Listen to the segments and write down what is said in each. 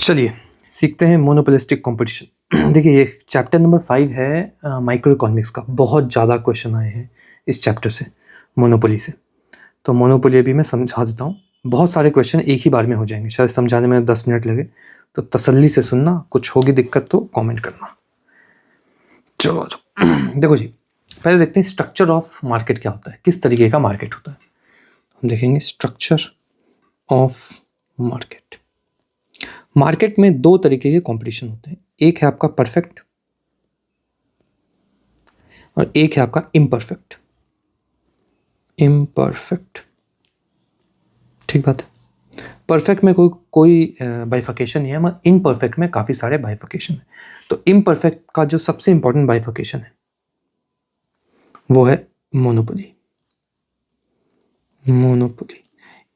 चलिए सीखते हैं मोनोपोलिस्टिक कंपटीशन। देखिए ये चैप्टर नंबर 5 है माइक्रो इकोनॉमिक्स का। बहुत ज़्यादा क्वेश्चन आए हैं इस चैप्टर से, मोनोपोली से। तो मोनोपोली अभी मैं समझा देता हूँ। बहुत सारे क्वेश्चन एक ही बार में हो जाएंगे, शायद समझाने में 10 मिनट लगे, तो तसल्ली से सुनना। कुछ होगी दिक्कत तो कमेंट करना। चलो देखो जी, पहले देखते हैं स्ट्रक्चर ऑफ मार्केट क्या होता है, किस तरीके का मार्केट होता है। हम देखेंगे स्ट्रक्चर ऑफ मार्केट। मार्केट में दो तरीके के कंपटीशन होते हैं, एक है आपका परफेक्ट और एक है आपका इम्परफेक्ट। ठीक बात है। परफेक्ट में कोई बाइफिकेशन नहीं है, मगर इम्परफेक्ट में काफ़ी सारे बाइफिकेशन है। तो इम्परफेक्ट का जो सबसे इंपॉर्टेंट बाइफिकेशन है वो है मोनोपोली।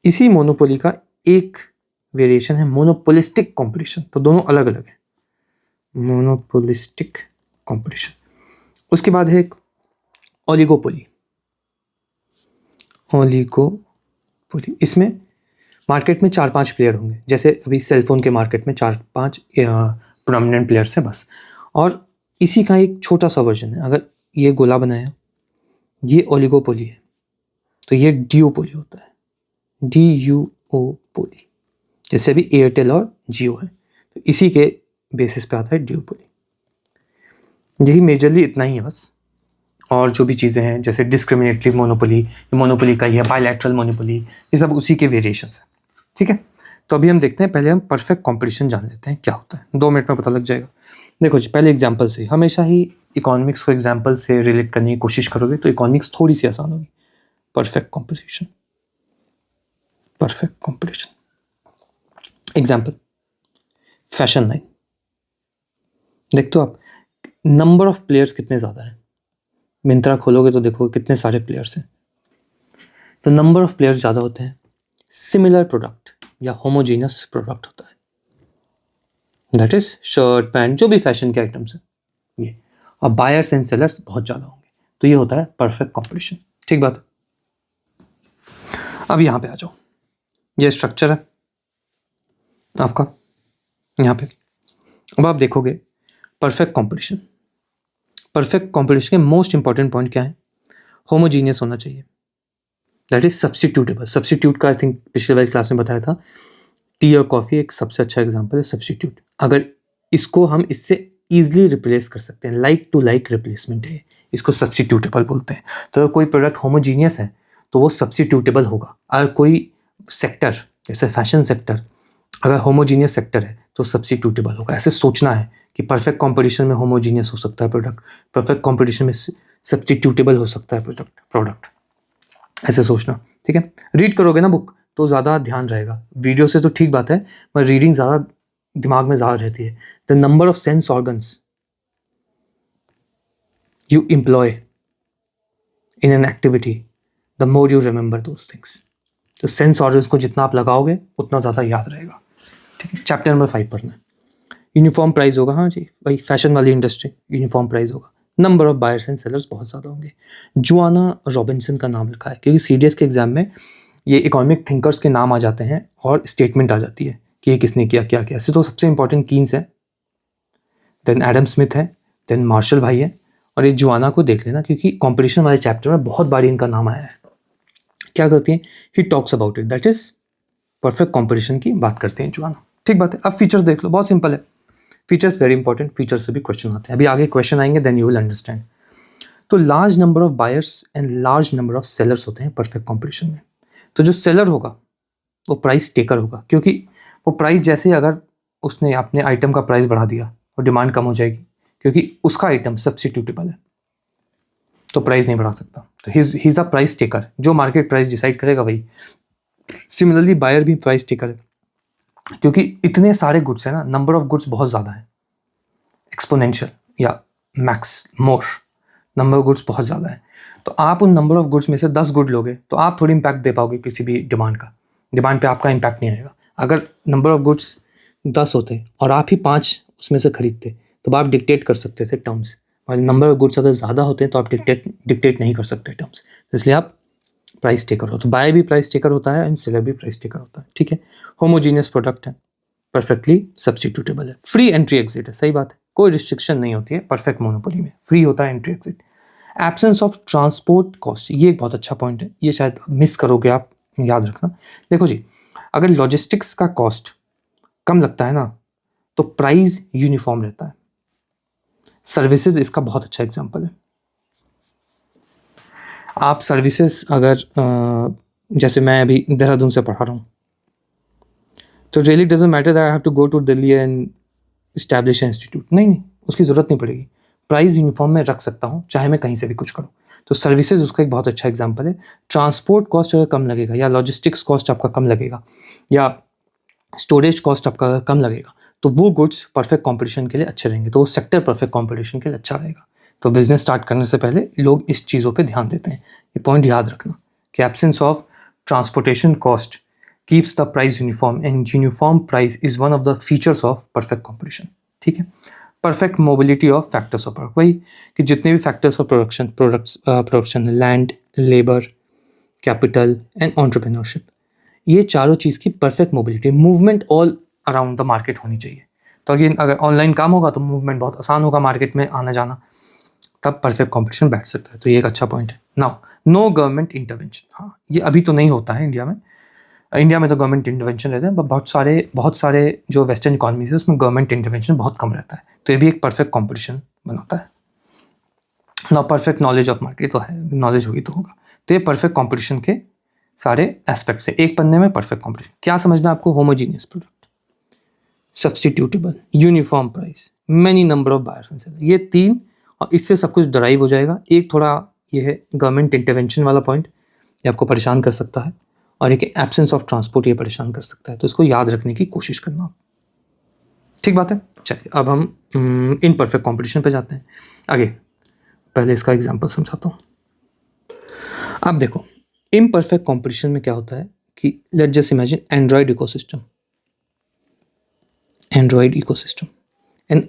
इसी मोनोपोली का एक वेरिएशन है मोनोपोलिस्टिक कंपटीशन। तो दोनों अलग अलग है, मोनोपोलिस्टिक कंपटीशन। उसके बाद है एक ओलिगोपोली। इसमें मार्केट में 4-5 प्लेयर होंगे, जैसे अभी सेलफोन के मार्केट में 4-5 प्रोमिनेंट प्लेयर्स हैं बस। और इसी का एक छोटा सा वर्जन है। अगर ये गोला बनाया, ये ओलिगोपोली है, तो ये डिओपोली होता है, DUOपोली। जैसे अभी एयरटेल और जियो है, तो इसी के बेसिस पे आता है डिओपोली। यही मेजरली इतना ही है बस। और जो भी चीज़ें हैं जैसे डिस्क्रिमिनेटरी मोनोपोली का ही है, बायलैटरल मोनोपोली, ये सब उसी के वेरिएशंस हैं। ठीक है, तो अभी हम देखते हैं, पहले हम परफेक्ट कंपटीशन जान लेते हैं क्या होता है। 2 मिनट में पता लग जाएगा। देखो जी, पहले एग्जांपल से, हमेशा ही इकोनॉमिक्स को एग्जांपल से रिलेट करने की कोशिश करोगे तो इकोनॉमिक्स थोड़ी सी आसान होगी। Perfect competition example, fashion line. देखते हो आप, नंबर ऑफ प्लेयर्स कितने ज़्यादा हैं। मिंत्रा खोलोगे तो देखो कितने सारे प्लेयर्स हैं। तो नंबर ऑफ प्लेयर्स ज़्यादा होते हैं, सिमिलर प्रोडक्ट या होमोजीनियस प्रोडक्ट होता है, दैट इज शर्ट पैंट जो भी फैशन के आइटम्स हैं ये। और बायर्स एंड सेलर्स बहुत ज़्यादा होंगे, तो ये होता है परफेक्ट कंपटीशन। ठीक बात है। अब यहाँ पे आ जाओ, ये स्ट्रक्चर है आपका यहाँ पे। अब आप देखोगे परफेक्ट कंपटीशन के मोस्ट इंपॉर्टेंट पॉइंट क्या है? होमोजीनियस होना चाहिए, दैट इज सब्स्टिट्यूटेबल। सब्स्टिट्यूट का आई थिंक पिछले वाली क्लास में बताया था, टी और कॉफ़ी एक सबसे अच्छा एग्जांपल है सब्स्टिट्यूट। अगर इसको हम इससे ईजिली रिप्लेस कर सकते हैं, लाइक टू लाइक रिप्लेसमेंट है, इसको सब्स्टिट्यूटेबल बोलते हैं। तो अगर कोई प्रोडक्ट होमोजीनियस है तो वो सब्स्टिट्यूटेबल होगा। अगर कोई सेक्टर जैसे फैशन सेक्टर अगर होमोजीनियस सेक्टर है तो सब्स्टिट्यूटेबल होगा। ऐसे सोचना है कि परफेक्ट कंपटीशन में होमोजीनियस हो सकता है प्रोडक्ट, परफेक्ट कंपटीशन में सब्स्टिट्यूटेबल हो सकता है प्रोडक्ट। ऐसे सोचना, ठीक है। रीड करोगे ना बुक तो ज़्यादा ध्यान रहेगा। वीडियो से तो ठीक बात है, पर रीडिंग ज़्यादा दिमाग में ज़्यादा रहती है। The number of sense organs you employ in an activity, the more you remember those things. तो सेंस ऑर्गन्स को जितना आप लगाओगे उतना ज़्यादा याद रहेगा। ठीक है, चैप्टर नंबर 5 पढ़ना है। यूनिफॉर्म प्राइस होगा, हाँ जी भाई, फैशन वाली इंडस्ट्री, यूनिफॉर्म प्राइस होगा। Number of buyers and sellers बहुत ज़्यादा होंगे। जोआना रॉबिन्सन का नाम लिखा है, क्योंकि सीडीएस के एग्जाम में ये इकोनॉमिक थिंकर्स के नाम आ जाते हैं और स्टेटमेंट आ जाती है कि ये किसने किया, क्या किया। ऐसे तो सबसे इंपॉर्टेंट कीन्स है, देन एडम स्मिथ है, देन मार्शल भाई है, और ये जोआना को देख लेना, क्योंकि कंपटीशन वाले चैप्टर में बहुत बार इनका नाम आया है। क्या करती हैं? He talks about it, that is perfect competition की बात करते हैं जोआना। ठीक बात है। अब फीचर्स देख लो, बहुत सिंपल है। फीचर्स वेरी इंपॉर्टेंट, फीचर्स से भी क्वेश्चन आते हैं। अभी आगे क्वेश्चन आएंगे, देन यू विल अंडरस्टैंड। तो large number of buyers and large number of sellers होते हैं परफेक्ट कंपटीशन में। तो जो सेलर होगा वो प्राइस टेकर होगा, क्योंकि वो प्राइस जैसे अगर उसने अपने आइटम का प्राइस बढ़ा दिया और डिमांड कम हो जाएगी, क्योंकि उसका आइटम सब्स्टिट्यूटेबल है तो प्राइस नहीं बढ़ा सकता। तो he is a price taker, जो मार्केट प्राइस डिसाइड करेगा वही। सिमिलरली बायर भी प्राइस टेकर है, क्योंकि इतने सारे गुड्स है ना, नंबर ऑफ गुड्स बहुत ज़्यादा है, एक्सपोनेंशियल या max more number of goods बहुत ज़्यादा है। तो आप उन नंबर ऑफ गुड्स में से 10 गुड लोगे तो आप थोड़ी इम्पैक्ट दे पाओगे किसी भी डिमांड का। डिमांड पे आपका इम्पैक्ट नहीं आएगा। अगर नंबर ऑफ गुड्स 10 होते और आप ही 5 उसमें से खरीदते तो आप डिक्टेट कर सकते थे टर्म्स। और नंबर ऑफ गुड्स अगर ज़्यादा होते हैं तो आप डिक्टेट नहीं कर सकते टर्म्स, तो इसलिए आप प्राइस टेकर हो। तो बायर भी प्राइस टेकर होता है एंड सेलर भी प्राइस टेकर होता है। ठीक है, होमोजीनियस प्रोडक्ट है, परफेक्टली सब्स्टिट्यूटेबल है, फ्री एंट्री एग्जिट है, सही बात है, कोई रिस्ट्रिक्शन नहीं होती है परफेक्ट मोनोपोली में, फ्री होता है entry exit. Absence of transport cost, ये एक बहुत अच्छा पॉइंट है, ये शायद मिस करोगे आप, याद रखना। देखो जी, अगर लॉजिस्टिक्स का कॉस्ट कम लगता है ना तो प्राइस यूनिफॉर्म रहता है। सर्विसेज इसका बहुत अच्छा एग्जांपल है। आप सर्विसेज अगर जैसे मैं अभी देहरादून से पढ़ा रहा हूँ, तो really doesn't matter that I have to go to Delhi and establish institute, नहीं, उसकी ज़रूरत नहीं पड़ेगी, प्राइस यूनिफॉर्म में रख सकता हूँ चाहे मैं कहीं से भी कुछ करूँ। तो सर्विसेज उसका एक बहुत अच्छा एग्जांपल है। ट्रांसपोर्ट कॉस्ट अगर कम लगेगा, या लॉजिस्टिक्स कॉस्ट आपका कम लगेगा, या स्टोरेज कॉस्ट आपका अगर कम लगेगा, तो वो गुड्स परफेक्ट कंपटीशन के लिए अच्छे रहेंगे, तो वो सेक्टर परफेक्ट कंपटीशन के लिए अच्छा रहेगा। तो बिजनेस स्टार्ट करने से पहले लोग इस चीज़ों पे ध्यान देते हैं, ये पॉइंट याद रखना कि absence of transportation cost keeps the price uniform, and uniform price is one of the features of perfect competition. ठीक है। Perfect mobility of factors of product, वही कि जितने भी factors of production, land, labour, capital and entrepreneurship, ये चारों चीज़ की perfect mobility, movement all around the market होनी चाहिए। तो अगेन अगर ऑनलाइन काम होगा तो मूवमेंट बहुत आसान होगा मार्केट में आना जाना, तब परफेक्ट कॉम्पिटिशन बैठ सकता है। तो ये एक अच्छा पॉइंट है। नाउ, नो गवर्नमेंट इंटरवेंशन, हाँ ये अभी तो नहीं होता है इंडिया में। इंडिया में तो गवर्नमेंट इंटरवेंशन रहते हैं, बट बहुत सारे जो वेस्टर्न इकॉनमीज है उसमें गवर्नमेंट इंटरवेंशन बहुत कम रहता है, तो ये भी एक परफेक्ट कॉम्पिटिशन बनाता है। ना परफेक्ट नॉलेज ऑफ मार्केट तो है, नॉलेज होगी तो होगा। तो ये परफेक्ट कॉम्पिटिशन के सारे एस्पेक्ट्स है एक पन्ने में। परफेक्ट कॉम्पिटिशन क्या समझना आपको? Homogeneous product, substitutable, uniform price, many number of buyers and seller, ये तीन, और इससे सब कुछ डराइव हो जाएगा। एक थोड़ा ये है गवर्नमेंट इंटरवेंशन वाला पॉइंट, ये आपको परेशान कर सकता है, और एक एब्सेंस ऑफ ट्रांसपोर्ट, ये परेशान कर सकता है। तो इसको याद रखने की कोशिश करना, ठीक बात है। चलिए अब हम इन परफेक्ट कॉम्पिटिशन पे जाते हैं आगे। पहले इसका एग्जांपल समझाता हूँ। अब देखो इम्परफेक्ट कंपटीशन में क्या होता है कि let just imagine Android ecosystem and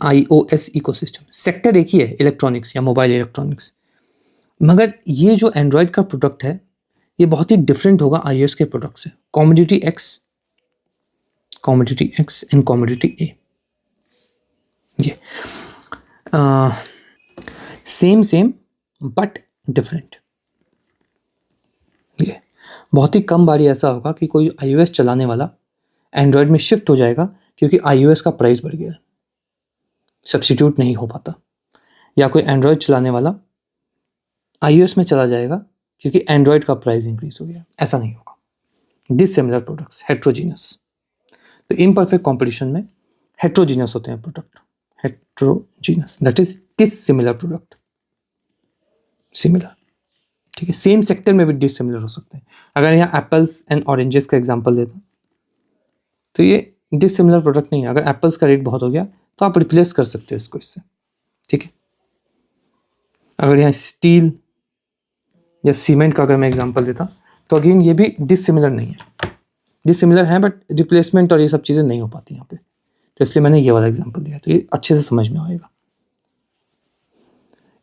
iOS ecosystem. Sector एक ही है, इलेक्ट्रॉनिक्स या मोबाइल इलेक्ट्रॉनिक्स, मगर ये जो एंड्रॉयड का प्रोडक्ट है ये बहुत ही डिफरेंट होगा iOS के प्रोडक्ट से। कॉमोडिटी एक्स एंड कॉमोडिटी ए, ये सेम बट डिफरेंट। ये बहुत ही कम बारी ऐसा होगा कि कोई iOS चलाने वाला एंड्रॉयड में शिफ्ट हो जाएगा क्योंकि iOS का प्राइस बढ़ गया, सब्स्टिट्यूट नहीं हो पाता, या कोई एंड्रॉयड चलाने वाला iOS में चला जाएगा क्योंकि एंड्रॉयड का प्राइस इंक्रीज हो गया, ऐसा नहीं होगा। Dissimilar products, heterogeneous. तो इम्परफेक्ट कॉम्पिटिशन में हेट्रोजीनियस होते हैं product, heterogeneous that is dissimilar product, similar, ठीक है। सेम सेक्टर में भी डिसिमिलर हो सकते हैं। अगर यहाँ एप्पल्स एंड ऑरेंजेस का एग्जांपल लेता तो ये डिसिमिलर प्रोडक्ट नहीं है। अगर एप्पल्स का रेट बहुत हो गया तो आप रिप्लेस कर सकते हो इसको इससे, ठीक है। अगर यहाँ स्टील या सीमेंट का अगर मैं एग्जांपल देता तो अगेन ये भी डिसिमिलर नहीं है, डिसिमिलर है बट रिप्लेसमेंट और ये सब चीज़ें नहीं हो पाती यहाँ पे, तो इसलिए मैंने ये वाला एग्जांपल दिया, तो ये अच्छे से समझ में आएगा।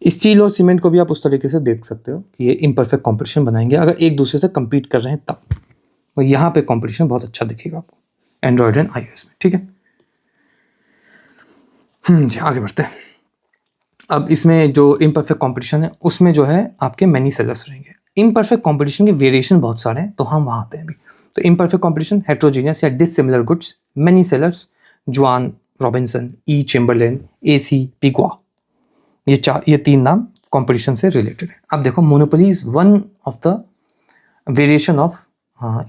स्टील और सीमेंट को भी आप उस तरीके से देख सकते हो कि ये इम्परफेक्ट कॉम्पिटिशन बनाएंगे अगर एक दूसरे से कम्पीट कर रहे हैं तब, और यहाँ पे कॉम्पिटिशन बहुत अच्छा दिखेगा आपको एंड्रॉयड एंड iOS में, ठीक है। जी आगे बढ़ते हैं। अब इसमें जो इम्परफेक्ट कंपटीशन है उसमें जो है आपके मैनी सेलर्स रहेंगे। इम्परफेक्ट कंपटीशन के वेरिएशन बहुत सारे हैं, तो हम वहाँ आते हैं अभी। तो इम्परफेक्ट कंपटीशन, हेट्रोजीनियस या डिसिमिलर गुड्स, मैनी सेलर्स, जुआन, रॉबिन्सन, ई चेम्बरलेन, AC, पिग्वा, ये तीन नाम कंपटीशन से रिलेटेड है। अब देखो monopoly is one of the variation of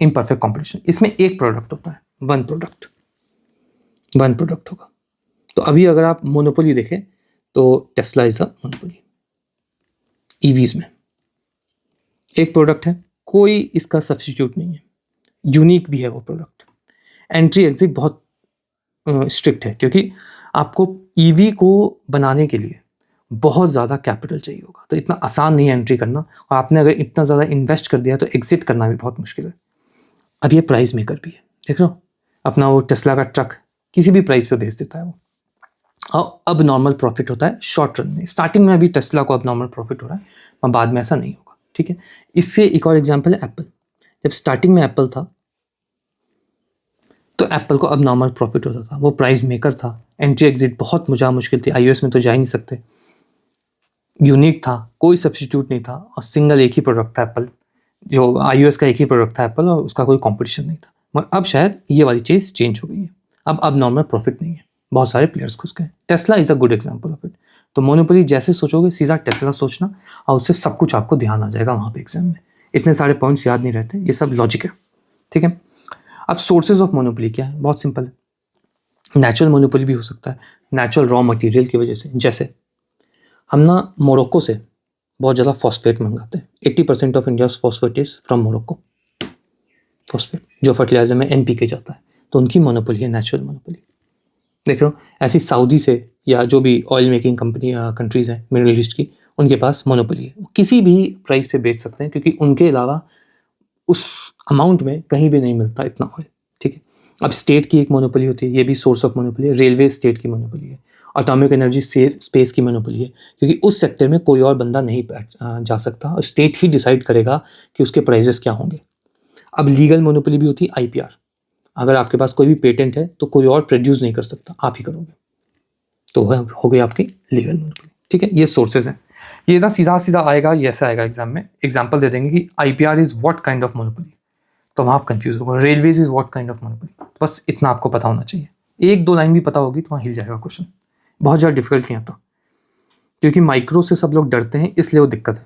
imperfect competition. इसमें एक प्रोडक्ट होता है, वन प्रोडक्ट होगा। तो अभी अगर आप मोनोपोली देखें तो Tesla is a monopoly. EVs में एक प्रोडक्ट है, कोई इसका सब्स्टिट्यूट नहीं है, यूनिक भी है वो प्रोडक्ट। एंट्री एग्जिट बहुत स्ट्रिक्ट है क्योंकि आपको ईवी को बनाने के लिए बहुत ज़्यादा कैपिटल चाहिए होगा, तो इतना आसान नहीं है एंट्री करना, और आपने अगर इतना ज़्यादा इन्वेस्ट कर दिया तो एग्जिट करना भी बहुत मुश्किल है। अब ये प्राइस मेकर भी है, देख रहे हो, अपना वो टेस्ला का ट्रक किसी भी प्राइस पे भेज देता है वो, और अब नॉर्मल प्रॉफिट होता है शॉर्ट रन में। स्टार्टिंग में अभी टेस्ला को अब नॉर्मल प्रॉफिट हो रहा है, पर बाद में ऐसा नहीं होगा, ठीक है। इससे एक और एग्जांपल है एप्पल। जब स्टार्टिंग में एप्पल था तो एप्पल को अब नॉर्मल प्रॉफिट होता था, वो प्राइस मेकर था, एंट्री एग्जिट बहुत मुश्किल थी, iOS में तो जा ही नहीं सकते, यूनिक था, कोई सब्स्टिट्यूट नहीं था और सिंगल एक ही प्रोडक्ट था एप्पल, जो iOS का एक ही प्रोडक्ट था एप्पल और उसका कोई कंपटीशन नहीं था। मगर अब शायद ये वाली चीज़ चेंज हो गई है, अब नॉर्मल प्रॉफिट नहीं है, बहुत सारे प्लेयर्स घुस गए। Tesla is a good example of it. तो मोनोपोली जैसे सोचोगे सीधा टेस्ला सोचना और उससे सब कुछ आपको ध्यान आ जाएगा वहाँ पे एग्जाम में। इतने सारे पॉइंट्स याद नहीं रहते, ये सब लॉजिक है, ठीक है। अब सोर्सेज ऑफ मोनोपोली क्या है, बहुत सिंपल है। नेचुरल मोनोपोली भी हो सकता है, नेचुरल रॉ मटेरियल की वजह से, जैसे हम ना मोरक्को से बहुत ज़्यादा फॉस्फेट मंगाते हैं, 80% of India's phosphate is from Morocco, phosphate जो फर्टिलाइजर में NPK जाता है, तो उनकी मोनोपोली है, नेचुरल मोनोपोली। देख रहे हो, ऐसी सऊदी से या जो भी ऑयल मेकिंग कंपनी कंट्रीज़ हैं मिडिल ईस्ट की, उनके पास मोनोपोली है, वो किसी भी प्राइस पे बेच सकते हैं क्योंकि उनके अलावा उस अमाउंट में कहीं भी नहीं मिलता इतना ऑयल, ठीक है। अब स्टेट की एक मोनोपोली होती है, ये भी सोर्स ऑफ मोनोपोली है, रेलवे स्टेट की मोनोपोली है, एटॉमिक एनर्जी स्पेस की मोनोपोली है, क्योंकि उस सेक्टर में कोई और बंदा नहीं जा सकता और स्टेट ही डिसाइड करेगा कि उसके प्राइजेस क्या होंगे। अब लीगल मोनोपोली भी होती है, IPR, अगर आपके पास कोई भी पेटेंट है तो कोई और प्रोड्यूस नहीं कर सकता, आप ही करोगे, तो हो गई आपकी लीगल मोनोपोली, ठीक है। ये सोर्सेज हैं, ये ना सीधा सीधा आएगा, ये ऐसा आएगा एग्जाम में, एग्जाम्पल दे देंगे कि IPR is what kind of monopoly, तो वहाँ आप कंफ्यूज होगा, railways is what kind of monopoly, बस इतना आपको पता होना चाहिए, एक दो लाइन भी पता होगी तो वहाँ हिल जाएगा क्वेश्चन, बहुत ज़्यादा डिफिकल्ट नहीं आता, क्योंकि माइक्रो से सब लोग डरते हैं इसलिए वो दिक्कत है।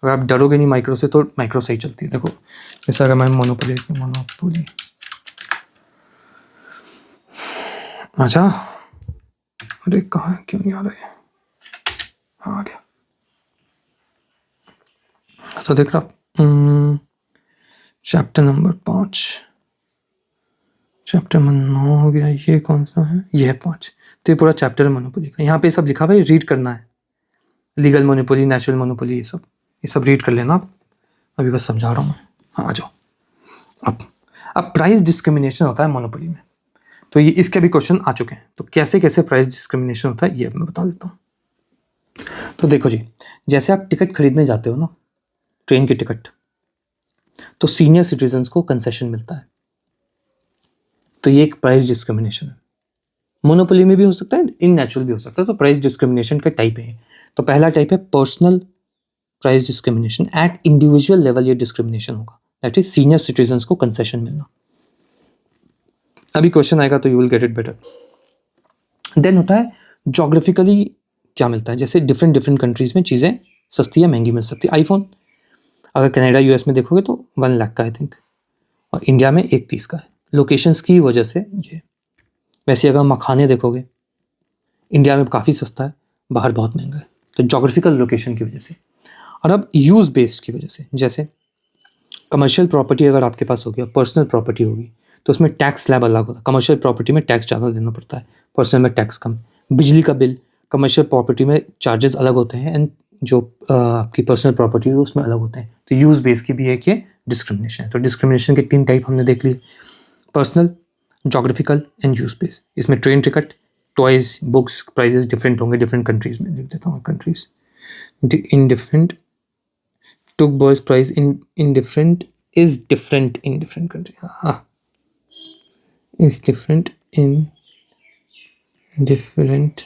अगर आप डरोगे नहीं माइक्रो से तो माइक्रो सही चलती है। देखो जैसा अगर मैं मोनोपोली, अच्छा अरे कहाँ क्यों नहीं आ रहा है, आ गया, तो देख रहा चैप्टर नंबर 5, चैप्टर नंबर 9 हो गया, ये कौन सा है, ये है 5, तो ये पूरा चैप्टर है मोनोपोली का, यहाँ पे सब लिखा भाई, रीड करना है, लीगल मोनोपोली, नेचुरल मोनोपोली, ये सब रीड कर लेना आप, अभी बस समझा रहा हूँ मैं। हाँ आ जाओ। अब प्राइस डिस्क्रिमिनेशन होता है मोनोपोली में, तो ये इसके भी क्वेश्चन आ चुके हैं, तो कैसे कैसे प्राइस डिस्क्रिमिनेशन होता है ये मैं बता देता हूँ। तो देखो जी, जैसे आप टिकट खरीदने जाते हो ना, ट्रेन की टिकट, तो सीनियर सिटीजन्स को कंसेशन मिलता है, तो ये एक प्राइस डिस्क्रिमिनेशन है। मोनोपोली में भी हो सकता है, इन नेचुरल भी हो सकता है, तो प्राइस डिस्क्रिमिनेशन का टाइप है। तो पहला टाइप है personal price discrimination, at individual level ये डिस्क्रिमिनेशन होगा, दैट इज सीनियर सिटीजन्स को कंसेशन मिलना। अभी क्वेश्चन आएगा तो you will get it better. Then होता है जोग्राफिकली क्या मिलता है, जैसे डिफरेंट कंट्रीज में चीज़ें सस्ती या महंगी मिल सकती है। आईफोन अगर कनाडा US में देखोगे तो 1 लाख का आई थिंक, और इंडिया में 1.30 का है, लोकेशंस की वजह से ये। वैसे अगर मखाने देखोगे, इंडिया में काफ़ी सस्ता है, बाहर बहुत महंगा है, तो जोग्राफिकल लोकेशन की वजह से। और अब यूज़ बेस्ड की वजह से, जैसे कमर्शियल प्रॉपर्टी अगर आपके पास होगी, पर्सनल प्रॉपर्टी होगी, तो उसमें टैक्स स्लैब अलग होता है, कमर्शियल प्रॉपर्टी में टैक्स ज़्यादा देना पड़ता है, पर्सनल में टैक्स कम। बिजली का बिल कमर्शियल प्रॉपर्टी में चार्जेस अलग होते हैं, एंड जो आपकी पर्सनल प्रॉपर्टी है उसमें अलग होते हैं। तो यूज़ बेस की भी एक ये डिस्क्रिमिनेशन है। तो डिस्क्रिमिनेशन के 3 टाइप हमने देख लिए, personal, geographical and use base. इसमें train ticket, toys, books prices different होंगे डिफरेंट कंट्रीज़ में, लिख देता हूँ countries in different, took boys price in different is different in different country, is different in different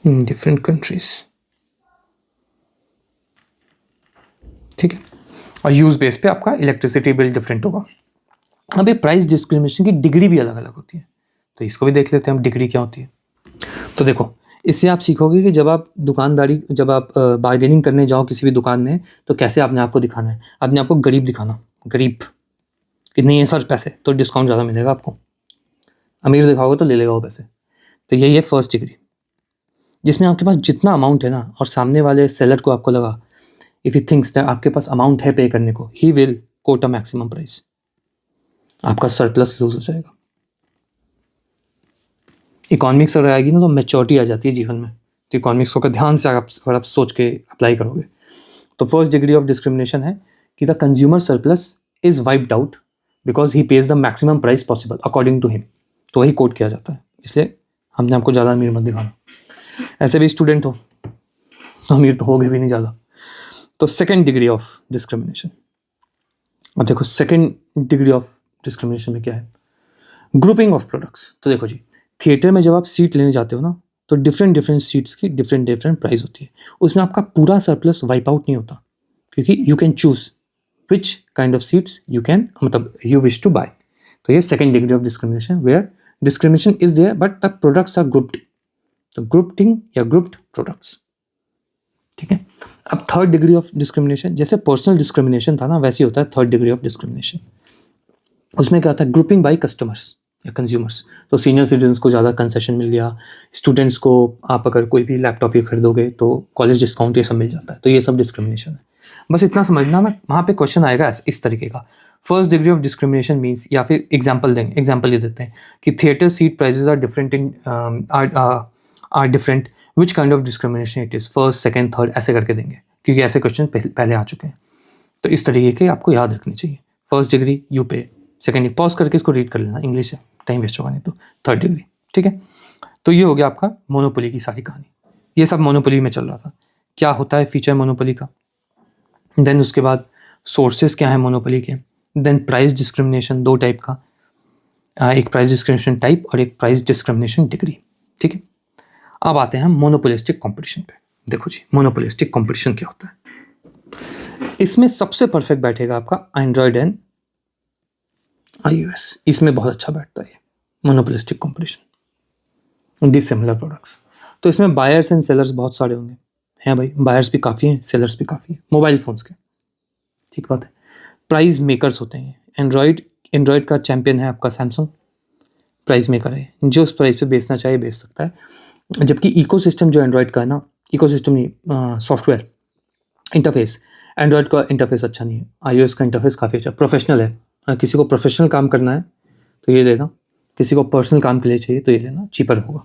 in different countries, ठीक है। और use base पे आपका इलेक्ट्रिसिटी बिल डिफरेंट होगा। अब ये प्राइस डिस्क्रिमिनेशन की डिग्री भी अलग अलग होती है, तो इसको भी देख लेते हैं हम, डिग्री क्या होती है। तो देखो इससे आप सीखोगे कि जब आप बार्गेनिंग करने जाओ किसी भी दुकान में, तो कैसे अपने आप को दिखाना है, अपने आप को गरीब दिखाना, गरीब कि नहीं है सर पैसे, तो डिस्काउंट ज़्यादा मिलेगा आपको। अमीर दिखाओगे तो ले लेगा वो पैसे। तो यही है फर्स्ट डिग्री, जिसमें आपके पास जितना अमाउंट है ना, और सामने वाले सेलर को आपको लगा, इफ ही थिंक्स दैट आपके पास अमाउंट है पे करने को, he will quote a maximum price, आपका सरप्लस लूज हो जाएगा। इकोनॉमिक्स अगर आएगी ना तो मैच्योरिटी आ जाती है जीवन में, तो इकोनॉमिक्स को ध्यान से अगर आप सोच के अप्लाई करोगे, तो फर्स्ट डिग्री ऑफ डिस्क्रिमिनेशन है कि the consumer surplus is wiped out because he pays the maximum price possible according to him, तो वही कोट किया जाता है। इसलिए हमने आपको ज़्यादा अमीर मत दिखाना। ऐसे भी स्टूडेंट हो अमीर तो हो गए भी नहीं ज़्यादा। तो सेकेंड डिग्री ऑफ डिस्क्रिमिनेशन, अब देखो सेकेंड डिग्री ऑफ डिस्क्रिमिनेशन में क्या है, ग्रुपिंग ऑफ प्रोडक्ट्स। तो देखो जी, थिएटर में जब आप सीट लेने जाते हो ना, तो डिफरेंट डिफरेंट सीट्स की डिफरेंट डिफरेंट प्राइस होती है। उसमें आपका पूरा सरप्लस वाइप आउट नहीं होता, क्योंकि you can choose which kind of seats you can, मतलब यू विश टू बाय। तो ये second degree of discrimination, where discrimination is there but the products are grouped, तो ग्रुपिंग या ग्रुप्ड प्रोडक्ट्स, ठीक है। अब थर्ड डिग्री ऑफ डिस्क्रिमिनेशन, जैसे personal discrimination था ना, वैसे ही होता है थर्ड डिग्री ऑफ डिस्क्रिमिनेशन। उसमें क्या होता है, ग्रुपिंग बाय कस्टमर्स या कंज्यूमर्स। तो सीनियर सिटीजन्स को ज़्यादा कंसेशन मिल गया, स्टूडेंट्स को आप अगर कोई भी लैपटॉप ये खरीदोगे तो कॉलेज डिस्काउंट ये सब मिल जाता है, तो ये सब डिस्क्रिमिनेशन है। बस इतना समझना ना, वहाँ पे क्वेश्चन आएगा इस तरीके का, first degree of discrimination means, या फिर एग्जाम्पल देंगे, एग्जाम्पल ये देते हैं कि theatre seat prices are different in are different, which kind of discrimination it is, first second third ऐसे करके देंगे, क्योंकि ऐसे क्वेश्चन पहले आ चुके हैं। तो इस तरीके के आपको याद रखनी चाहिए। फर्स्ट डिग्री यू पे, सेकेंड पॉज करके इसको रीड कर लेना, इंग्लिश है, टाइम वेस्ट होगा नहीं तो। थर्ड डिग्री, ठीक है। तो ये हो गया आपका मोनोपोली की सारी कहानी। ये सब मोनोपोली में चल रहा था, क्या होता है फीचर मोनोपोली का, देन उसके बाद सोर्सेज क्या है मोनोपोली के, देन प्राइस डिस्क्रिमिनेशन, दो टाइप का, एक प्राइस डिस्क्रिमिनेशन टाइप और एक प्राइस डिस्क्रिमिनेशन डिग्री, ठीक है। अब आते हैं मोनोपोलिस्टिक कंपटीशन पे। देखो जी, मोनोपोलिस्टिक कंपटीशन क्या होता है। इसमें सबसे परफेक्ट बैठेगा आपका एंड्रॉयड एंड iOS, इसमें बहुत अच्छा बैठता है मोनोपोलिस्टिक कंपटीशन, डिसिमिलर प्रोडक्ट्स। तो इसमें बायर्स एंड सेलर्स बहुत सारे होंगे, हैं भाई, बायर्स भी काफ़ी हैं, सेलर्स भी काफ़ी हैं, मोबाइल फ़ोन्स के, ठीक बात है। प्राइस मेकर्स होते हैं, एंड्रॉयड का चैम्पियन है आपका सैमसंग, प्राइस मेकर है, जो उस प्राइस पे बेचना चाहे बेच सकता है। जबकि इकोसिस्टम जो एंड्रॉयड का है ना, इकोसिस्टम नहीं, सॉफ्टवेयर इंटरफेस, एंड्रॉयड का इंटरफेस अच्छा नहीं है, iOS का इंटरफेस काफ़ी अच्छा प्रोफेशनल है। किसी को प्रोफेशनल काम करना है तो ये लेना, किसी को पर्सनल काम के लिए चाहिए तो ये लेना, चीपर होगा।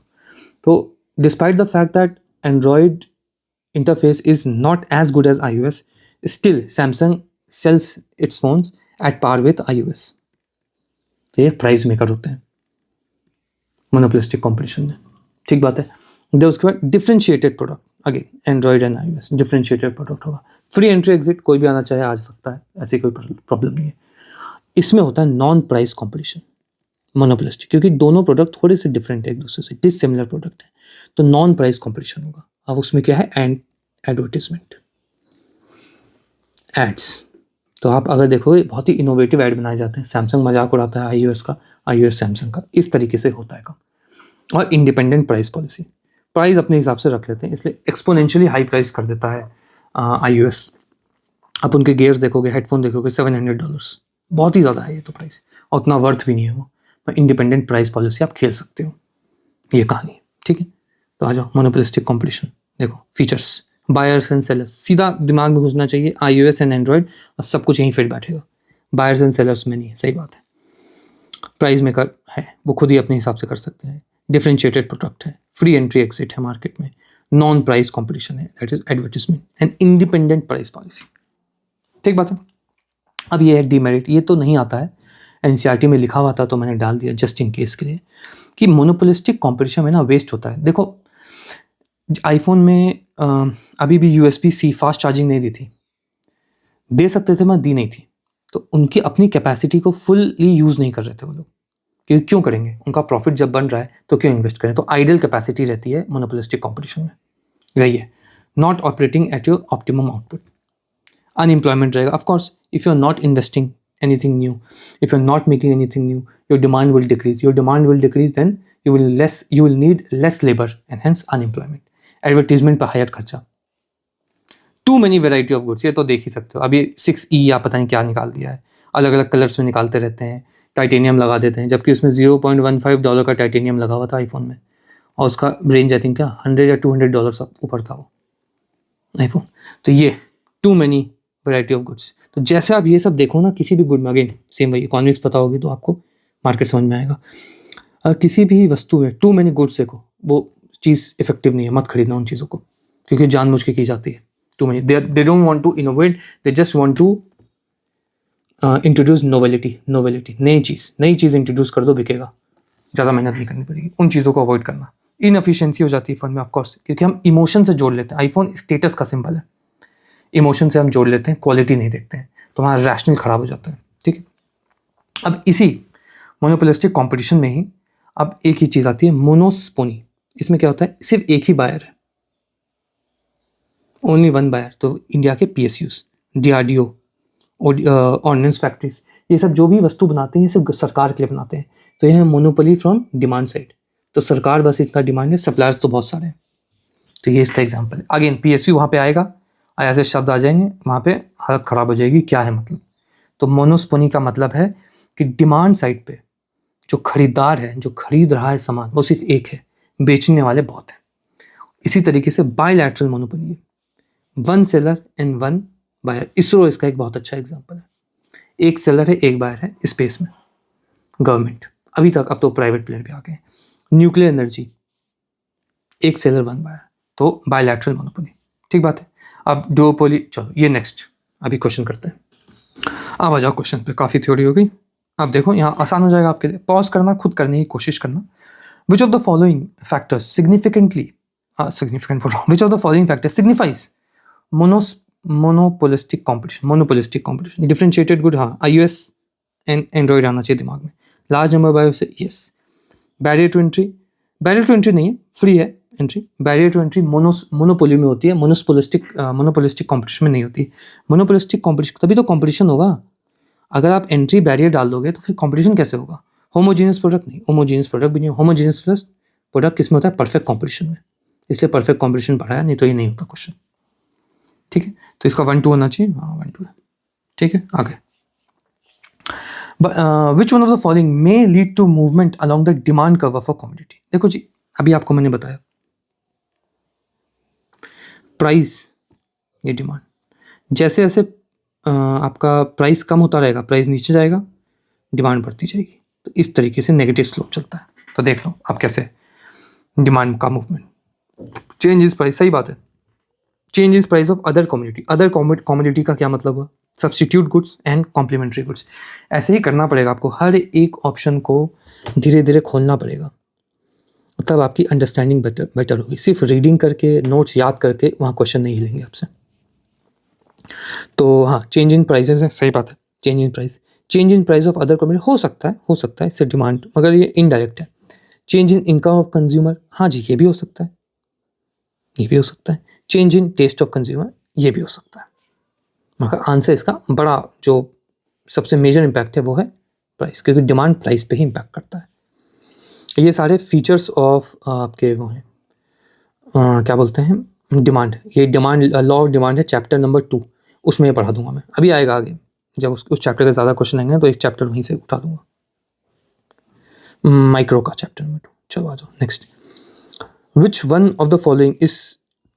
तो despite the fact that Android interface is not as good as iOS, still Samsung sells its phones at par with iOS। तो ये प्राइस मेकर होते हैं मोनोपोलिस्टिक कॉम्पिटिशन में, ठीक बात है। दे उसके बाद differentiated product, again Android and iOS differentiated product होगा, फ्री एंट्री एग्जिट, कोई भी आना चाहे आ सकता है, ऐसी कोई प्रॉब्लम नहीं है। इसमें होता है नॉन प्राइस कंपटीशन मोनोपोलिस्टिक, क्योंकि दोनों प्रोडक्ट थोड़े से डिफरेंट है एक दूसरे से, डिसिमिलर प्रोडक्ट है, तो नॉन प्राइस कंपटीशन होगा। अब उसमें क्या है, एडवर्टीजमेंट, एड्स। तो आप अगर देखो बहुत ही इनोवेटिव ऐड बनाए जाते हैं, सैमसंग मजाक उड़ाता है iOS का, iOS सैमसंग का, इस तरीके से होता है काम। और इंडिपेंडेंट प्राइस पॉलिसी, प्राइस अपने हिसाब से रख लेते हैं, इसलिए एक्सपोनेंशियली हाई प्राइस कर देता है iOS। आप उनके गेयर्स देखोगे, हेडफोन देखोगे, $700, बहुत ही ज़्यादा है ये तो प्राइस, और उतना वर्थ भी नहीं है वो। पर इंडिपेंडेंट प्राइस पॉलिसी आप खेल सकते हो, ये कहानी है, ठीक है। तो आ जाओ मोनोपोलिस्टिक कंपटीशन, देखो फीचर्स, बायर्स एंड सेलर्स, सीधा दिमाग में घुसना चाहिए, iOS एंड एंड्रॉयड, और सब कुछ यहीं फिट बैठेगा, बायर्स एंड सेलर्स में नहीं है, सही बात है। प्राइस मेकर है, वो खुद ही अपने हिसाब से कर सकते हैं, डिफरेंशिएटेड प्रोडक्ट है, फ्री एंट्री एग्जिट है मार्केट में, नॉन प्राइस कॉम्पिटिशन है, that is advertisement, and independent price policy, ठीक बात है। अब ये है डीमेरिट, ये तो नहीं आता है, एनसीईआरटी में लिखा हुआ था तो मैंने डाल दिया जस्ट इन केस के लिए, कि मोनोपोलिस्टिक कंपटीशन में ना वेस्ट होता है। देखो आईफोन में अभी भी USB-C फास्ट चार्जिंग नहीं दी थी, दे सकते थे, मैं दी नहीं थी, तो उनकी अपनी कैपेसिटी को फुल्ली यूज़ नहीं कर रहे थे वो लोग, क्योंकि क्यों करेंगे, उनका प्रॉफिट जब बन रहा है तो क्यों इन्वेस्ट करें। तो आइडियल कैपेसिटी रहती है मोनोपोलिस्टिक कंपटीशन में, वही है, not operating at your optimum output, unemployment रहेगा। Of course if you are not investing anything new, if you're not making anything new, your demand will decrease, then you will need less labor and hence unemployment। Advertisement पर higher खर्चा, too many variety of goods, ये तो देख ही सकते हो। अभी 6E या पता नहीं क्या निकाल दिया है, अलग अलग कलर्स में निकालते रहते हैं, टाइटेनियम लगा देते हैं, जबकि उसमें $0.15 का टाइटेनियम लगा हुआ था आईफोन में, और उसका रेंज आई थिंक क्या $100 या $200 सब ऊपर था वो आईफोन। तो ये too many variety of goods. तो जैसे आप ये सब देखो ना, किसी भी गुड में, अगेन सेम वही, इकोनॉमिक्स पता होगी तो आपको मार्केट समझ में आएगा। अगर किसी भी वस्तु में टू मेनी गुड्स देखो, वो चीज़ इफेक्टिव नहीं है, मत खरीदना उन चीज़ों को, क्योंकि जानबूझ के की जाती है। Too many, they don't want to innovate, they just want to introduce novelty, नई चीज़ इंट्रोड्यूस कर दो, बिकेगा, ज़्यादा मेहनत नहीं करनी पड़ेगी, उन चीज़ों को अवॉइड करना। इनएफिशिएंसी हो जाती है फ़ोन में ऑफकोर्स, क्योंकि हम इमोशन से जोड़ लेते हैं। आईफोन स्टेटस का सिंबल है, इमोशन से हम जोड़ लेते हैं, क्वालिटी नहीं देखते हैं, तो हमारा रैशनल ख़राब हो जाता है। ठीक है, अब इसी मोनोपोलिस्टिक कंपटीशन में ही अब एक ही चीज़ आती है, मोनोस्पोनी। इसमें क्या होता है, सिर्फ एक ही बायर है, ओनली वन बायर। तो इंडिया के PSUs, DRDO, ऑर्डिनेंस फैक्ट्रीज, ये सब जो भी वस्तु बनाते हैं ये सिर्फ सरकार के लिए बनाते हैं। तो ये है मोनोपोली फ्रॉम डिमांड साइड। तो सरकार बस इतना डिमांड है, सप्लायर्स तो बहुत सारे हैं। तो ये इसका एग्जाम्पल है। अगेन PSU वहाँ पे आएगा, ऐसे शब्द आ जाएंगे, वहाँ पे हालत ख़राब हो जाएगी, क्या है मतलब। तो मोनोस्पोनी का मतलब है कि डिमांड साइड पे जो खरीदार है, जो खरीद रहा है सामान, वो सिर्फ एक है, बेचने वाले बहुत हैं। इसी तरीके से बायलैटरल मोनोपोली है, one seller and one buyer. इसरो इसका एक बहुत अच्छा एग्जाम्पल है। एक सेलर है, एक बायर है स्पेस में, गवर्नमेंट अभी तक, अब तो प्राइवेट प्लेयर भी आ गए। न्यूक्लियर एनर्जी, एक सेलर वन बायर, तो बायलैटरल मोनोपोली। ठीक बात है। अब डुओपोली, चलो ये नेक्स्ट अभी क्वेश्चन करते हैं। अब आ जाओ क्वेश्चन पे, काफ़ी थ्योरी हो गई। अब देखो यहाँ आसान हो जाएगा आपके लिए, पॉज करना, खुद करने की कोशिश करना। Which of the following factors significantly, significant बोल रहा हूँ, which of the following factors signifies monopolistic competition. Differentiated good, हाँ iOS एंड एंड्रॉइड आना चाहिए दिमाग में। लार्ज नंबर बायो से, यस। बैरियर टू एंट्री नहीं है, फ्री है entry. Barrier to entry monopoly में होती है, मोनोपोलिस्टिक कॉम्पिटिशन में नहीं होती। मोनोपोलिस्टिक कॉम्पिटिशन, तभी तो कॉम्पिटिशन होगा। अगर आप एंट्री बैरियर डाल दोगे तो फिर कॉम्पिटिशन कैसे होगा। होमोजीनियस प्रोडक्ट नहीं, होमोजीनियस प्रोडक्ट भी नहीं, होमोजीनियस प्लस प्रोडक्ट किस में होता है, परफेक्ट कॉम्पिटिशन में। इसलिए परफेक्ट कॉम्पिटिशन पढ़ाया, नहीं तो ये नहीं होता क्वेश्चन। ठीक है, तो इसका 1-2 होना चाहिए, हाँ 1-2 है। ठीक है, आगे। Which one of the following may lead to movement along the demand curve of a commodity. देखो जी, अभी आपको मैंने बताया प्राइस, ये डिमांड, जैसे जैसे आपका प्राइस कम होता रहेगा, प्राइस नीचे जाएगा, डिमांड बढ़ती जाएगी। तो इस तरीके से नेगेटिव स्लोप चलता है। तो देख लो आप कैसे डिमांड का मूवमेंट, चेंज इज प्राइस, सही बात है। Change is price of other commodity, other commodity का क्या मतलब हुआ, substitute goods and complementary goods. ऐसे ही करना पड़ेगा आपको, हर एक ऑप्शन को धीरे धीरे खोलना पड़ेगा, तब आपकी अंडरस्टैंडिंग बेटर होगी। सिर्फ रीडिंग करके, नोट्स याद करके वहाँ क्वेश्चन नहीं हिलेंगे आपसे। तो हाँ, चेंज इन प्राइसेस है, सही बात है। Change in price of other commodity हो सकता है इससे डिमांड, मगर ये इनडायरेक्ट है। Change in income of consumer, हाँ जी ये भी हो सकता है, change in taste of consumer, ये भी हो सकता है। मगर आंसर इसका बड़ा जो सबसे मेजर इम्पैक्ट है वो है प्राइस, क्योंकि डिमांड प्राइस पे ही इम्पैक्ट करता है। ये सारे फीचर्स ऑफ आपके वो हैं, क्या बोलते हैं, डिमांड। ये डिमांड, लॉ ऑफ डिमांड है, चैप्टर नंबर 2, उसमें पढ़ा दूंगा मैं। अभी आएगा आगे, जब उस चैप्टर के ज़्यादा क्वेश्चन आएंगे तो एक चैप्टर वहीं से उठा दूंगा, माइक्रो का चैप्टर नंबर 2। चलो आ जाओ next. Which one of the following is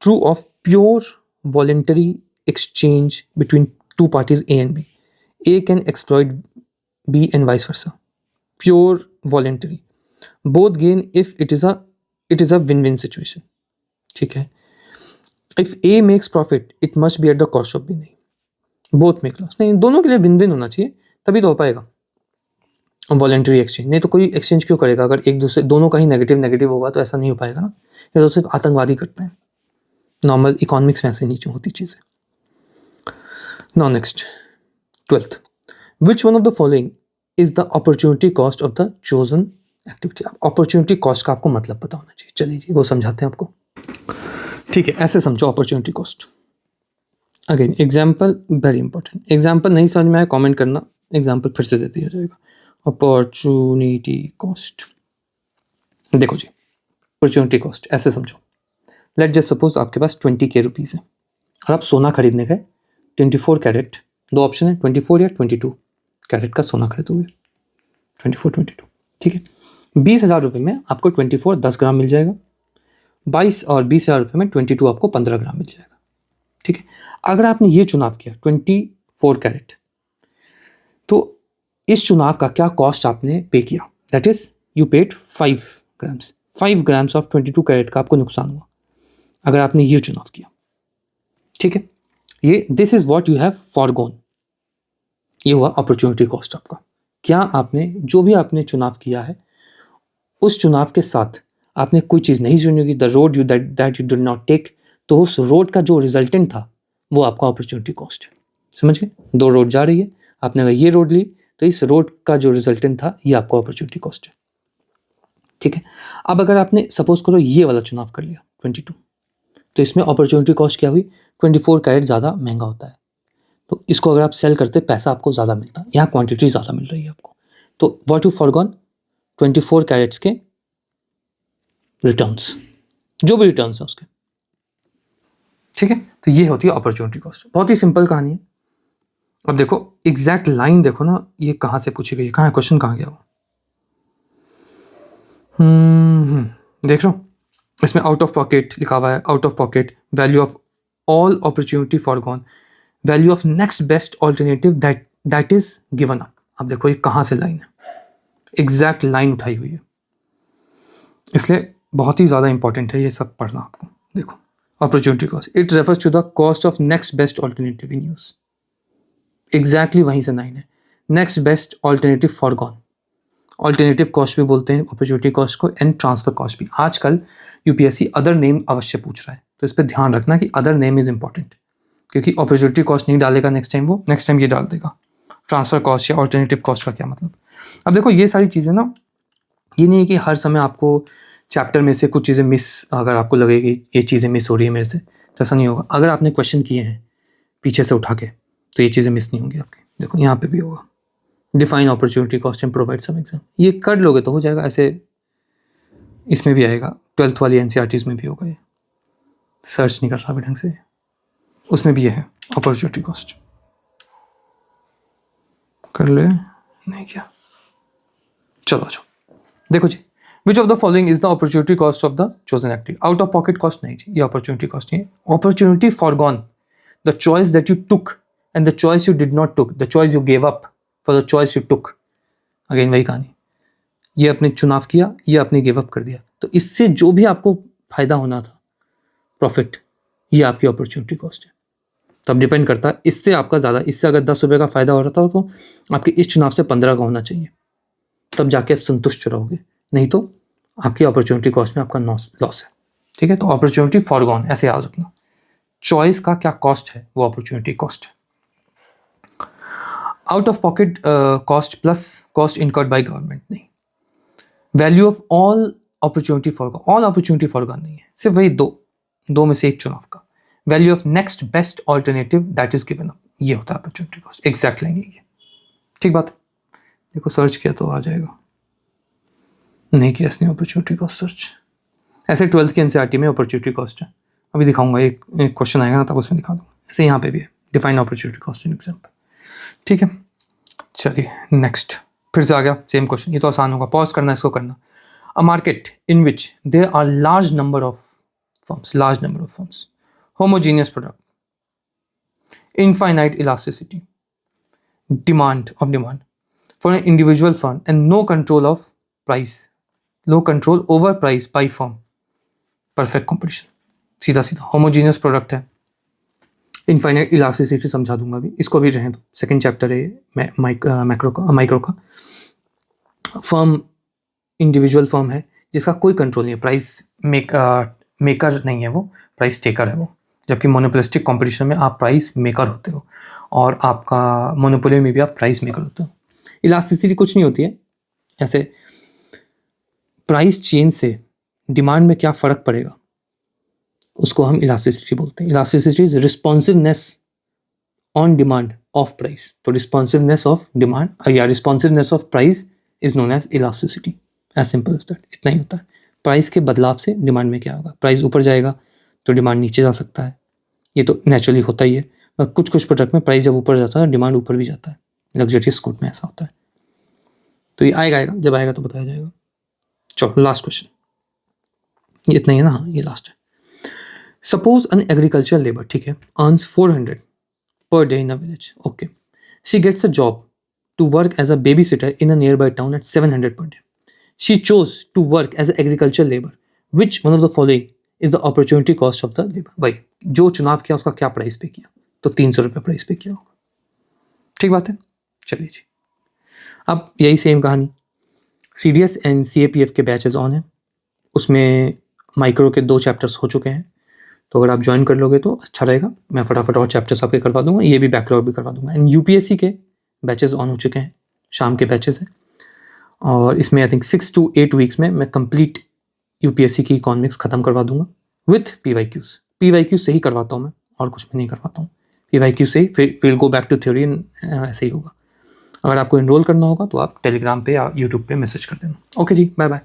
true of pure voluntary exchange between two parties A and B. A can exploit B and vice versa. Pure voluntary. Both gain if it is a win-win situation. ठीक है. If A makes profit, it must be at the cost of B. नहीं. Both make loss. नहीं, दोनों के लिए win-win होना चाहिए, तभी तो हो पाएगा वॉलेंटरी एक्सचेंज। नहीं तो कोई एक्सचेंज क्यों करेगा, अगर एक दूसरे दोनों का ही नेगेटिव होगा तो ऐसा नहीं हो पाएगा ना। ये तो सिर्फ आतंकवादी करते हैं, नॉर्मल इकोनॉमिक्स में ऐसे नहीं होती चीज़ें। Now next, 12th. Which one of the following is the opportunity cost of the chosen activity? Opportunity cost का आपको मतलब पता होना चाहिए। चलिए जी, वो समझाते हैं आपको। ठीक है, ऐसे समझो opportunity cost. Again example very important. Example नहीं समझ में आया कमेंट करना, एग्जाम्पल फिर से दे दिया जाएगा। अपॉर्चुनिटी कॉस्ट, देखो जी, अपॉर्चुनिटी कॉस्ट ऐसे समझो। लेट जस्ट सपोज आपके पास 20K रुपीज़ है और आप सोना खरीदने गए 24 कैरेट, दो ऑप्शन है, 24 या 22 कैरेट का सोना खरीदोगे, 24-22। ठीक है, 20,000 रुपये में आपको 24 10 ग्राम मिल जाएगा, 20,000 रुपये में 22 आपको 15 ग्राम मिल जाएगा। ठीक है, अगर आपने ये चुनाव किया 24 कैरेट, तो इस चुनाव का क्या कॉस्ट आपने पे किया, that is you paid 5 grams of 22 carat का आपको नुकसान हुआ अगर आपने ये चुनाव किया। ठीक है, ये this is what you have forgone, ये हुआ अपॉर्चुनिटी कॉस्ट आपका। क्या आपने जो भी आपने चुनाव किया है उस चुनाव के साथ आपने कोई चीज़ नहीं चुनी होगी, the road that you did not take, तो उस रोड का जो रिजल्टेंट था वो आपका अपॉर्चुनिटी कॉस्ट है। समझ गए? 2 रोड जा रही है, आपने अगर ये रोड ली तो इस रोड का जो रिजल्टेंट था ये आपका अपॉर्चुनिटी कॉस्ट है। ठीक है, अब अगर आपने सपोज करो ये वाला चुनाव कर लिया 22, तो इसमें अपॉर्चुनिटी कॉस्ट क्या हुई? 24 कैरेट ज़्यादा महंगा होता है, तो इसको अगर आप सेल करते पैसा आपको ज़्यादा मिलता, यहाँ क्वांटिटी ज़्यादा मिल रही है आपको, तो व्हाट यू फॉरगॉन? 24 कैरेट्स के रिटर्न्स, जो भी रिटर्न्स है उसके। ठीक है, तो ये होती है अपॉर्चुनिटी कॉस्ट। बहुत ही सिंपल कहानी है। अब देखो एग्जैक्ट लाइन देखो ना, ये कहाँ से पूछी गई है, कहाँ है क्वेश्चन, कहाँ गया वो? देख रहे हो, इसमें आउट ऑफ पॉकेट लिखा हुआ है, out of pocket, value of all opportunity foregone, value of next best alternative that is given up. अब देखो ये कहाँ से लाइन है, एग्जैक्ट लाइन उठाई हुई है, इसलिए बहुत ही ज़्यादा इंपॉर्टेंट है ये सब पढ़ना आपको। देखो opportunity cost, it refers to the cost of next best alternative in use, exactly वहीं से लाइन है। Next best alternative foregone, alternative cost भी बोलते हैं अपॉर्चुनिटी कॉस्ट को, एंड ट्रांसफर कॉस्ट भी। आजकल यूपीएससी अदर नेम अवश्य पूछ रहा है, तो इस पर ध्यान रखना कि अदर नेम इज इंपॉर्टेंट, क्योंकि अपॉर्चुनिटी कॉस्ट नहीं डालेगा नेक्स्ट टाइम, वो नेक्स्ट टाइम ये डाल देगा ट्रांसफर कॉस्ट या ऑल्टरनेटिव कॉस्ट का क्या मतलब। अब देखो ये सारी चीज़ें ना, ये नहीं है कि हर समय आपको चैप्टर में से कुछ चीज़ें मिस, अगर आपको लगे कि ये चीज़ें मिस हो रही है मेरे से, तो ऐसा नहीं होगा। अगर आपने क्वेश्चन किए हैं पीछे से उठा के, तो ये चीज़ें मिस नहीं होंगी आपकी। देखो यहाँ पे भी होगा, define opportunity cost and provide some exam, ये कर लोगे तो हो जाएगा। ऐसे इसमें भी आएगा, 12th वाली एनसीईआरटीज़ में भी होगा, ये सर्च नहीं कर रहा अभी ढंग से, उसमें भी ये है अपॉर्चुनिटी कॉस्ट। कर ले, नहीं किया, चलो अच्छा। देखो जी, which of the following is the opportunity cost of the chosen activity? Out of pocket cost नहीं जी, ये अपॉर्चुनिटी कॉस्ट नहीं है। Opportunity forgone, the choice that you took and the choice you did not took, the choice you gave up for the choice you took. Again वही कहानी, ये आपने चुनाव किया, ये आपने गिव अप कर दिया, तो इससे जो भी आपको फायदा होना था, प्रॉफिट, ये आपकी अपॉर्चुनिटी कॉस्ट है। तो अब डिपेंड करता है, इससे आपका ज़्यादा, इससे अगर 10 रुपये का फायदा हो रहा था तो आपके इस चुनाव से 15 का होना चाहिए, तब जाके आप संतुष्ट रहोगे, नहीं तो आपकी अपॉर्चुनिटी कॉस्ट में आपका लॉस है। ठीक है, तो अपॉर्चुनिटी फॉरगॉन ऐसे याद रखना, चॉइस का क्या कॉस्ट है वो अपॉर्चुनिटी कॉस्ट है। Out of pocket cost plus cost incurred by government नहीं। Value of all opportunity forgone, all opportunity forgone नहीं है, सिर्फ वही दो में से एक चुनाव का। Value of next best alternative that is given up, ये होता है अपॉर्चुनिटी कॉस्ट, एग्जैक्ट लाइन यही है। ठीक बात है, देखो सर्च किया तो आ जाएगा, नहीं किया इसने अपॉर्चुनिटी कॉस्ट सर्च। ऐसे 12th की एनसीईआरटी में अपॉर्चुनिटी कॉस्ट है, अभी दिखाऊंगा, एक क्वेश्चन आएगा ना तब उसमें दिखा दूंगा। ऐसे यहाँ पे भी है, define opportunity cost in example. ठीक है, चलिए नेक्स्ट, फिर से आ गया सेम क्वेश्चन, ये तो आसान होगा, पॉज करना इसको करना। A market in which there are large number of firms, homogeneous product, infinite elasticity, demand for an individual firm and no control over price by firm, perfect competition। सीधा सीधा homogeneous product है, infinite elasticity समझा दूंगा अभी, इसको भी रहें तो, सेकंड चैप्टर है माइक्रो का। फर्म इंडिविजुअल फर्म है जिसका कोई कंट्रोल नहीं है, प्राइस मेकर नहीं है वो, प्राइस टेकर है वो, जबकि मोनोपोलिस्टिक कंपटीशन में आप प्राइस मेकर होते हो और आपका मोनोपोली में भी आप प्राइस मेकर होते हो। इलास्टिसिटी कुछ नहीं होती है, ऐसे प्राइस चेंज से डिमांड में क्या फ़र्क पड़ेगा उसको हम इलास्टिसिटी बोलते हैं। Elasticity is responsiveness on demand of price, तो रिस्पॉन्सिवनेस ऑफ डिमांड या responsiveness of price is known as elasticity, as simple as that, इतना ही होता है। प्राइस के बदलाव से डिमांड में क्या होगा, प्राइस ऊपर जाएगा तो डिमांड नीचे जा सकता है, ये तो नेचुरली होता ही है। कुछ कुछ प्रोडक्ट में प्राइस जब ऊपर जाता है डिमांड ऊपर भी जाता है, लग्जरियस गुड में ऐसा होता है। तो ये आएगा जब आएगा तो बताया जाएगा। चलो लास्ट क्वेश्चन, ये इतना ही है ना, हाँ ये लास्ट है। सपोज एन एग्रीकल्चर लेबर, ठीक है, earns 400 per day in a village, okay, she gets a job to work as a babysitter in a nearby town at 700 per day. She chose to work as an agricultural labor. Which one of the following is the opportunity cost of the labor? भाई जो चुनाव किया उसका क्या price पे किया, तो 300 रुपये प्राइस पे किया होगा। ठीक बात है, चलिए जी। अब यही सेम कहानी, CDS एंड CAPF के बैचेस ऑन है, उसमें माइक्रो के 2 चैप्टर्स हो चुके हैं, तो अगर आप ज्वाइन कर लोगे तो अच्छा रहेगा। मैं फटाफट और चैप्टर्स आपके करवा दूंगा, ये भी बैकलॉग भी करवा दूंगा। एंड यूपीएससी के बैचेस ऑन हो चुके हैं, शाम के बैचेस हैं, और इसमें आई थिंक 6 to 8 वीक्स में मैं कंप्लीट यूपीएससी की इकोनॉमिक्स ख़त्म करवा दूंगा विथ पीवाईक्यूज। पीवाईक्यूज से ही करवाता हूँ मैं, और कुछ भी नहीं करवाता हूँ। पीवाईक्यू से ही will go back to theory, ऐसे ही होगा। अगर आपको इनरोल करना होगा तो आप टेलीग्राम पे या यूट्यूब पे मैसेज कर देना। ओके जी, बाय बाय।